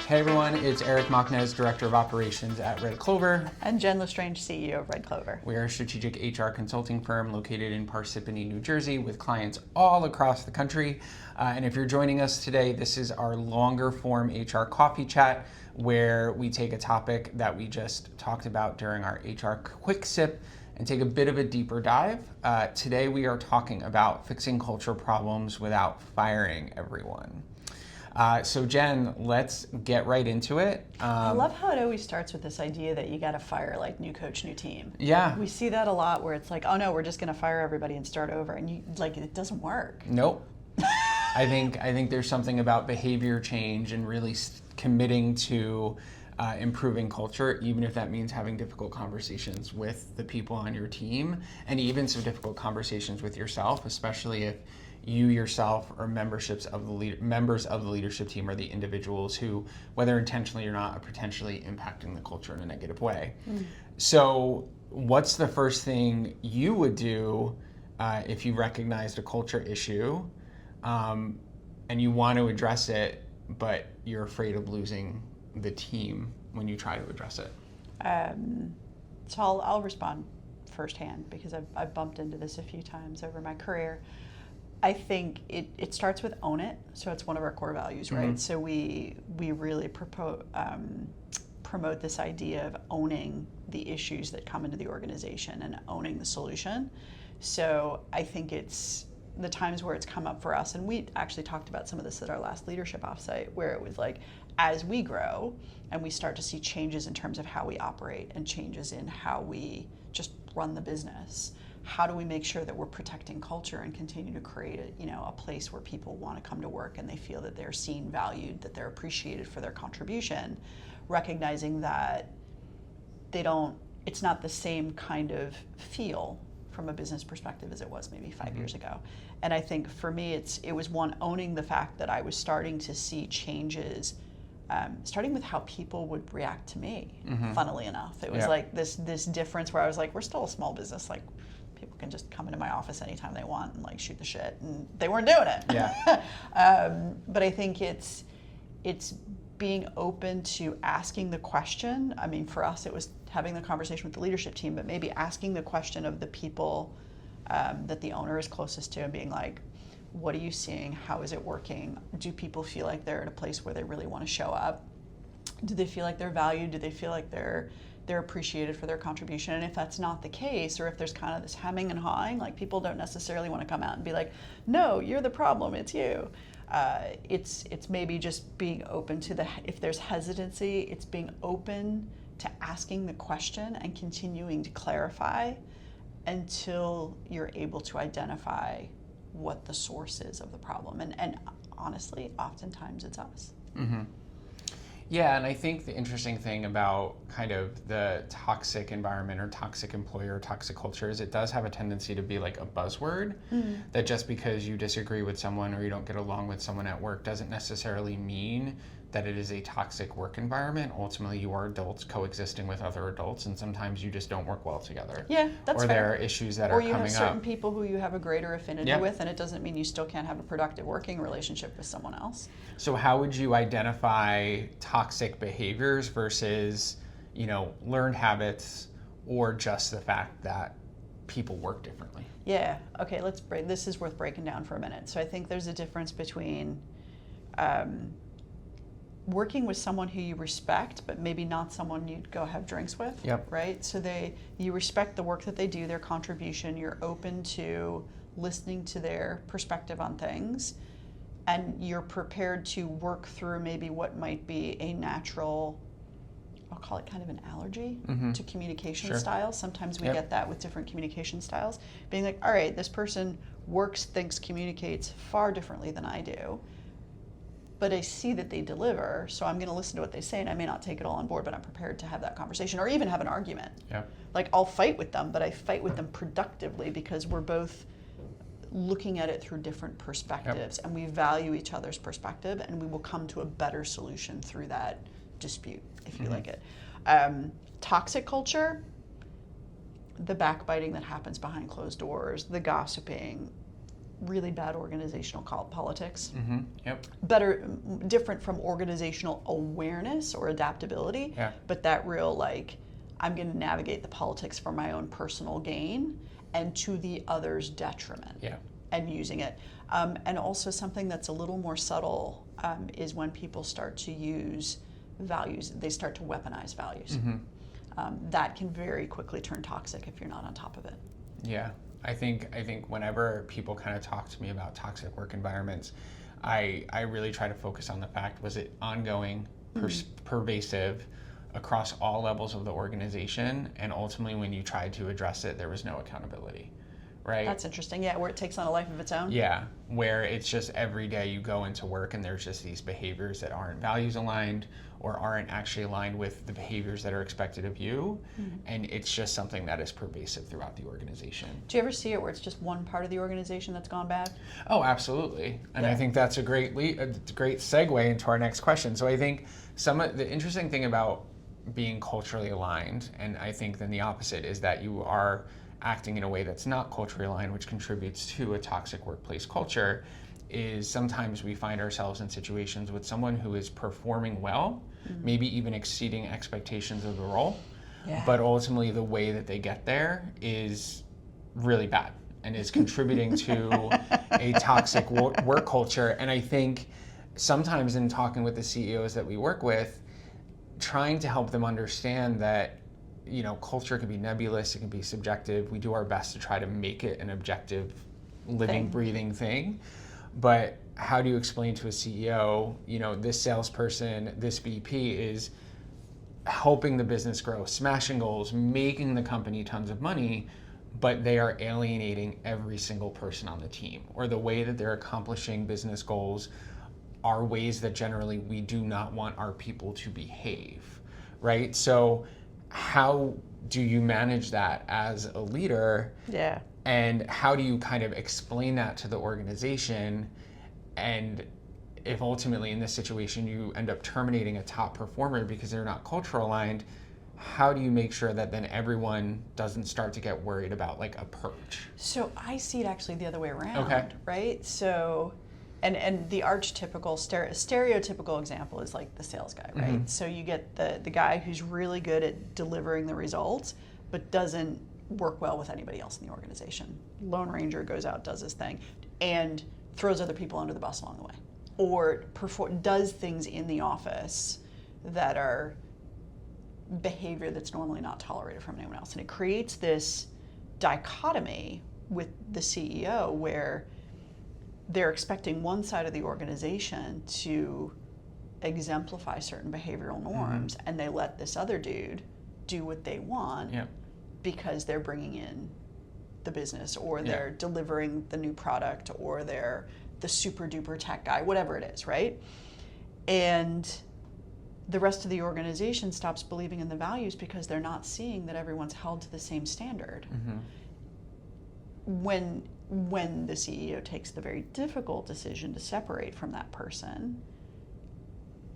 Hey everyone, it's Eric Machnes, Director of Operations at Red Clover. And Jen Lestrange, CEO of Red Clover. We are a strategic HR consulting firm located in Parsippany, New Jersey, with clients all across the country. And if you're joining us today, this is our longer form HR coffee chat, where we take a topic that we just talked about during our HR quick sip and take a bit of a deeper dive. Today we are talking about fixing culture problems without firing everyone. So Jen, let's get right into it. I love how it always starts with this idea that you got to fire like new coach, new team. Yeah. We see that a lot where it's like, oh no, we're just going to fire everybody and start over, and it doesn't work. Nope. I think there's something about behavior change and really committing to improving culture, even if that means having difficult conversations with the people on your team, and even some difficult conversations with yourself, especially if you yourself or members of the leadership team are the individuals who, whether intentionally or not, are potentially impacting the culture in a negative way. So what's the first thing you would do if you recognized a culture issue and you want to address it, but you're afraid of losing the team when you try to address it? So I'll respond firsthand because I've bumped into this a few times over my career. I think it starts with own it. So it's one of our core values, right? Mm-hmm. So we really promote this idea of owning the issues that come into the organization and owning the solution. So I think it's the times where it's come up for us, and we actually talked about some of this at our last leadership offsite, where it was like, as we grow and we start to see changes in terms of how we operate and changes in how we just run the business, how do we make sure that we're protecting culture and continue to create a place where people want to come to work and they feel that they're seen, valued, that they're appreciated for their contribution, recognizing that it's not the same kind of feel from a business perspective as it was maybe 5 years ago. And I think for me, it was one, owning the fact that I was starting to see changes, starting with how people would react to me, funnily enough. It was like this difference where I was like, we're still a small business, like people can just come into my office anytime they want and like shoot the shit, and they weren't doing it. Yeah. But I think it's being open to asking the question. I mean, for us, it was having the conversation with the leadership team, but maybe asking the question of the people that the owner is closest to and being like, what are you seeing? How is it working? Do people feel like they're at a place where they really want to show up? Do they feel like they're valued? Do they feel like they're appreciated for their contribution? And if that's not the case, or if there's kind of this hemming and hawing, like people don't necessarily want to come out and be like, no, you're the problem, it's you. It's maybe just being open to if there's hesitancy, it's being open to asking the question and continuing to clarify until you're able to identify what the source is of the problem. And honestly, oftentimes it's us. Mm-hmm. Yeah, and I think the interesting thing about kind of the toxic environment or toxic employer, toxic culture is it does have a tendency to be like a buzzword, that just because you disagree with someone or you don't get along with someone at work doesn't necessarily mean that it is a toxic work environment. Ultimately, you are adults coexisting with other adults, and sometimes you just don't work well together. Yeah, that's fair. Or there are issues that are coming up. Or you have certain people who you have a greater affinity with, and it doesn't mean you still can't have a productive working relationship with someone else. So how would you identify toxic behaviors versus, learned habits, or just the fact that people work differently? Yeah, okay, this is worth breaking down for a minute. So I think there's a difference between working with someone who you respect, but maybe not someone you'd go have drinks with, right? So you respect the work that they do, their contribution, you're open to listening to their perspective on things, and you're prepared to work through maybe what might be a natural, I'll call it kind of an allergy to communication styles. Sometimes we get that with different communication styles, being like, all right, this person works, thinks, communicates far differently than I do, but I see that they deliver, so I'm going to listen to what they say, and I may not take it all on board, but I'm prepared to have that conversation or even have an argument. Yeah. Like, I'll fight with them, but I fight with them productively because we're both looking at it through different perspectives, and we value each other's perspective, and we will come to a better solution through that dispute, if you like it. Toxic culture, the backbiting that happens behind closed doors, the gossiping, really bad organizational politics. Yep. Different from organizational awareness or adaptability, Yeah. but that real like, I'm going to navigate the politics for my own personal gain and to the other's detriment. Yeah. And using it. And also something that's a little more subtle is when people start to use values, they start to weaponize values. That can very quickly turn toxic if you're not on top of it. Yeah, I think whenever people kind of talk to me about toxic work environments, I really try to focus on the fact, was it ongoing, pervasive, across all levels of the organization, and ultimately when you tried to address it, there was no accountability, right? That's interesting, yeah, where it takes on a life of its own. Yeah, where it's just every day you go into work and there's just these behaviors that aren't values aligned or aren't actually aligned with the behaviors that are expected of you, and it's just something that is pervasive throughout the organization. Do you ever see it where it's just one part of the organization that's gone bad? Oh, absolutely. And Yeah. I think that's a great segue into our next question. So I think some of the interesting thing about being culturally aligned, and I think then the opposite, is that you are acting in a way that's not culturally aligned, which contributes to a toxic workplace culture, is sometimes we find ourselves in situations with someone who is performing well, maybe even exceeding expectations of the role, but ultimately the way that they get there is really bad and is contributing to a toxic work culture. And I think sometimes in talking with the CEOs that we work with, trying to help them understand that, you know, culture can be nebulous, it can be subjective. We do our best to try to make it an objective, living, breathing thing. But how do you explain to a CEO, you know, this salesperson, this VP is helping the business grow, smashing goals, making the company tons of money, but they are alienating every single person on the team, or the way that they're accomplishing business goals are ways that generally we do not want our people to behave, right? So how do you manage that as a leader? Yeah. And how do you kind of explain that to the organization? And if ultimately in this situation you end up terminating a top performer because they're not cultural aligned, how do you make sure that then everyone doesn't start to get worried about like a purge? So I see it actually the other way around, Okay. right? So, and the archetypical, stereotypical example is like the sales guy, right? So you get the guy who's really good at delivering the results, but doesn't work well with anybody else in the organization. Lone Ranger goes out, does his thing, and throws other people under the bus along the way, or does things in the office that are behavior that's normally not tolerated from anyone else. And it creates this dichotomy with the CEO where they're expecting one side of the organization to exemplify certain behavioral norms, and they let this other dude do what they want because they're bringing in the business, or they're delivering the new product, or they're the super duper tech guy, whatever it is, right? And the rest of the organization stops believing in the values because they're not seeing that everyone's held to the same standard. When the CEO takes the very difficult decision to separate from that person,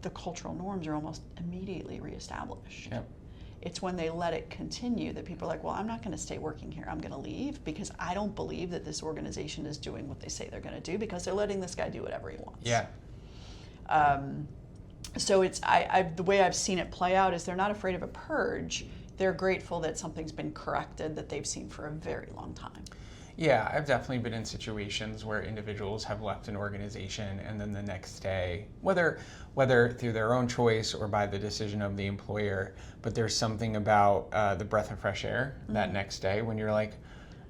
the cultural norms are almost immediately reestablished. It's when they let it continue that people are like, well, I'm not going to stay working here. I'm going to leave because I don't believe that this organization is doing what they say they're going to do, because they're letting this guy do whatever he wants. So it's the way I've seen it play out is they're not afraid of a purge. They're grateful that something's been corrected that they've seen for a very long time. Yeah, I've definitely been in situations where individuals have left an organization and then the next day, whether through their own choice or by the decision of the employer, but there's something about the breath of fresh air that next day when you're like,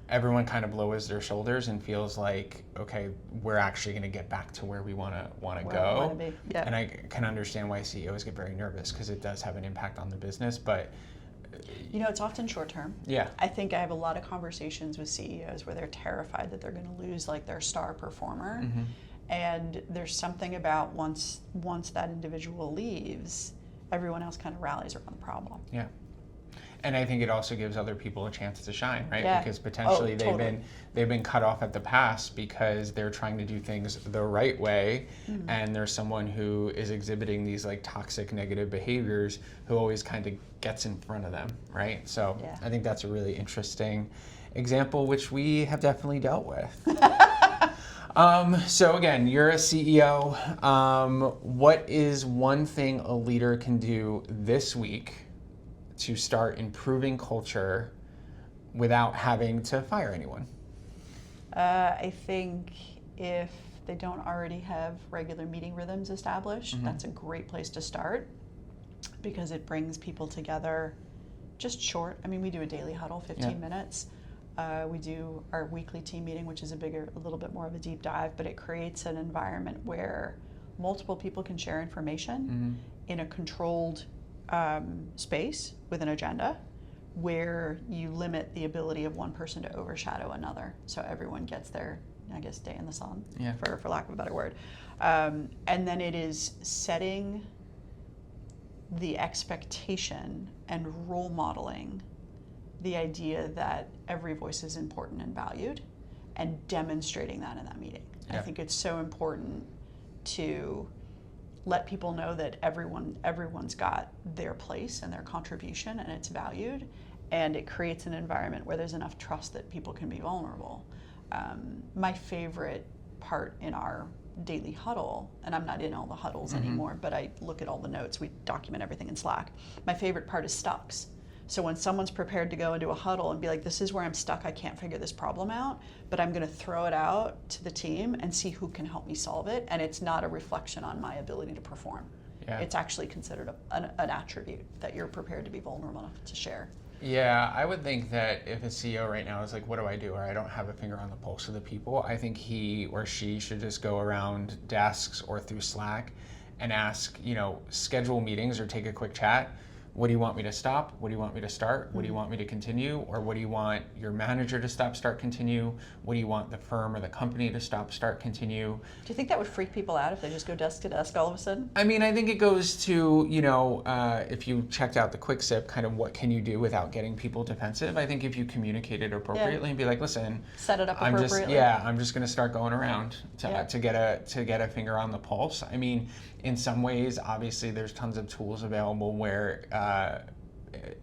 everyone kind of lowers their shoulders and feels like, okay, we're actually going to get back to where we want to go. And I can understand why CEOs get very nervous because it does have an impact on the business, but you know, it's often short term. I think I have a lot of conversations with CEOs where they're terrified that they're going to lose like their star performer. And there's something about once that individual leaves, everyone else kind of rallies around the problem. And I think it also gives other people a chance to shine, right? Because potentially they've been cut off at the pass because they're trying to do things the right way, and there's someone who is exhibiting these like toxic negative behaviors who always kind of gets in front of them, right? So I think that's a really interesting example, which we have definitely dealt with. So again, you're a CEO. What is one thing a leader can do this week to start improving culture without having to fire anyone? I think if they don't already have regular meeting rhythms established, that's a great place to start because it brings people together just short. I mean, we do a daily huddle, 15 minutes. We do our weekly team meeting, which is a little bit more of a deep dive, but it creates an environment where multiple people can share information in a controlled space with an agenda where you limit the ability of one person to overshadow another. So everyone gets their, I guess, day in the sun, for lack of a better word. And then it is setting the expectation and role modeling the idea that every voice is important and valued and demonstrating that in that meeting. I think it's so important to let people know that everyone's got their place and their contribution and it's valued, and it creates an environment where there's enough trust that people can be vulnerable. My favorite part in our daily huddle, and I'm not in all the huddles anymore, but I look at all the notes, we document everything in Slack. My favorite part is stucks. So when someone's prepared to go into a huddle and be like, this is where I'm stuck, I can't figure this problem out, but I'm gonna throw it out to the team and see who can help me solve it, and it's not a reflection on my ability to perform. It's actually considered an attribute that you're prepared to be vulnerable enough to share. Yeah, I would think that if a CEO right now is like, what do I do? Or I don't have a finger on the pulse of the people, I think he or she should just go around desks or through Slack and ask, schedule meetings or take a quick chat. What do you want me to stop? What do you want me to start? What do you want me to continue? Or what do you want your manager to stop, start, continue? What do you want the firm or the company to stop, start, continue? Do you think that would freak people out if they just go desk to desk all of a sudden? I mean, I think it goes to, if you checked out the quick sip, kind of what can you do without getting people defensive? I think if you communicate it appropriately and be like, listen, set it up appropriately. I'm just going to start going around to get a finger on the pulse. I mean, in some ways, obviously, there's tons of tools available where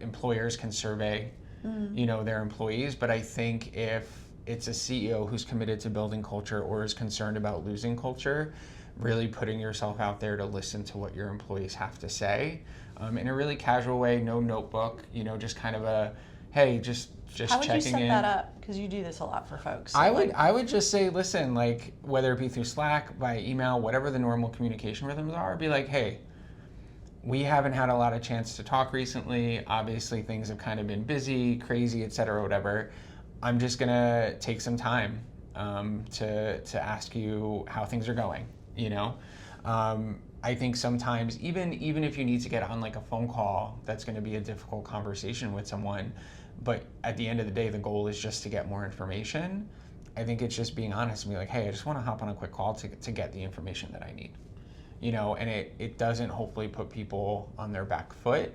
employers can survey, their employees. But I think if it's a CEO who's committed to building culture or is concerned about losing culture, really putting yourself out there to listen to what your employees have to say in a really casual way, no notebook, just kind of a, hey, just checking in. How would you set that up? Because you do this a lot for folks. So I would just say, listen, like whether it be through Slack, by email, whatever the normal communication rhythms are, be like, hey, we haven't had a lot of chance to talk recently. Obviously, things have kind of been busy, crazy, et cetera, whatever. I'm just gonna take some time to ask you how things are going. I think sometimes even if you need to get on like a phone call, that's going to be a difficult conversation with someone. But at the end of the day, the goal is just to get more information. I think it's just being honest and be like, hey, I just want to hop on a quick call to get the information that I need. And it doesn't hopefully put people on their back foot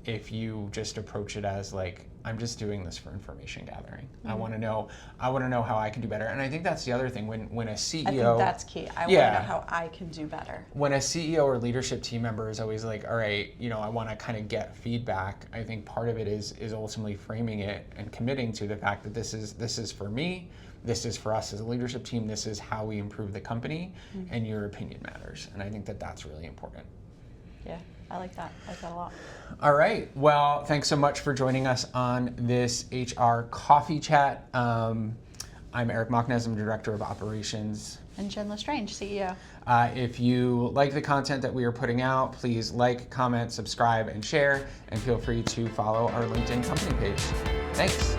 if you just approach it as like, I'm just doing this for information gathering. I want to know how I can do better. And I think that's the other thing when a CEO, I think that's key. I want to know how I can do better. When a CEO or leadership team member is always like, all right, I want to kind of get feedback. I think part of it is ultimately framing it and committing to the fact that this is for me. This is for us as a leadership team. This is how we improve the company, and your opinion matters. And I think that that's really important. Yeah, I like that. I like that a lot. All right. Well, thanks so much for joining us on this HR Coffee Chat. I'm Eric Machnes. I'm Director of Operations. And Jen Lestrange, CEO. If you like the content that we are putting out, please like, comment, subscribe, and share. And feel free to follow our LinkedIn company page. Thanks.